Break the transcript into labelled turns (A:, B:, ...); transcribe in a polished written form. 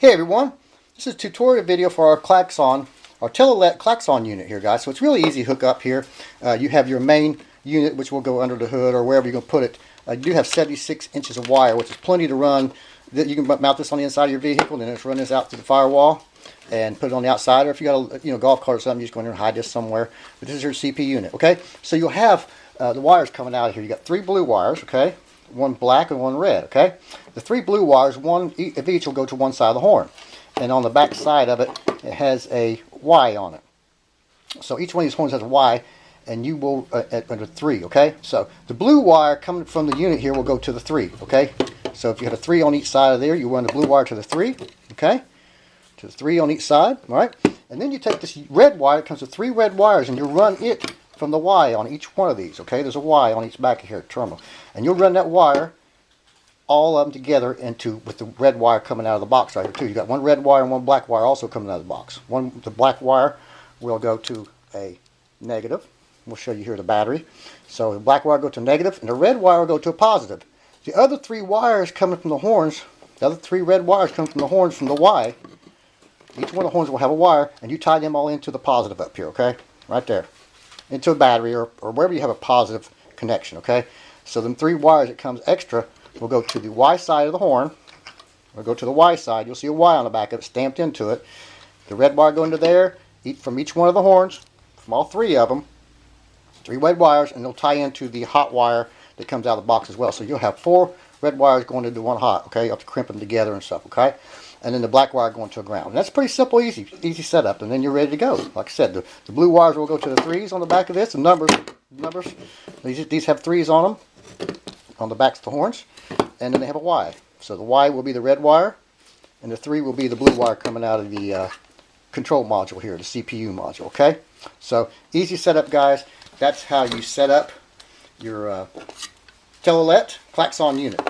A: Hey everyone, this is a tutorial video for our Klaxon, our Telolet Klaxon unit here, guys. So it's really easy to hook up here. You have your main unit, which will go under the hood or wherever you're going to put it. You do have 76 inches of wire, which is plenty to run. You can mount this on the inside of your vehicle, and then just run this out to the firewall and put it on the outside. Or if you got a golf cart or something, you just go in there and hide this somewhere. But this is your CP unit, okay? So you'll have the wires coming out of here. You got 3 blue wires, okay? One black and one red, okay? The 3 blue wires, one of each will go to one side of the horn. And on the back side of it, it has a Y on it. So each one of these horns has a Y, and you will, under 3, okay? So the blue wire coming from the unit here will go to the 3, okay? So if you had a 3 on each side of there, you run the blue wire to the 3, okay? To the 3 on each side, all right? And then you take this red wire, it comes with 3 red wires, and you run it from the Y on each one of these, okay? There's a Y on each back of here, terminal. And you'll run that wire, all of them together, with the red wire coming out of the box right here too. You got one red wire and one black wire also coming out of the box. The black wire will go to a negative. We'll show you here the battery. So the black wire will go to negative, and the red wire will go to a positive. The other 3 wires coming from the horns, the other 3 red wires coming from the horns from the Y, each one of the horns will have a wire, and you tie them all into the positive up here, okay? Right there. Into a battery or wherever you have a positive connection, okay? So them 3 wires that comes extra will go to the Y side of the horn. We'll go to the Y side. You'll see a Y on the back of it stamped into it. The red wire go into there, from each one of the horns, from all 3 of them, 3 red wires, and they'll tie into the hot wire that comes out of the box as well. So you'll have 4 red wires going into one hot, okay? You have to crimp them together and stuff, okay? And then the black wire going to a ground. And that's pretty simple, easy setup, and then you're ready to go. Like I said, the blue wires will go to the 3s on the back of this. The numbers. These have 3s on them, on the backs of the horns, and then they have a Y. So the Y will be the red wire, and the 3 will be the blue wire coming out of the control module here, the CPU module, okay? So easy setup, guys. That's how you set up your Telolet Klaxon unit.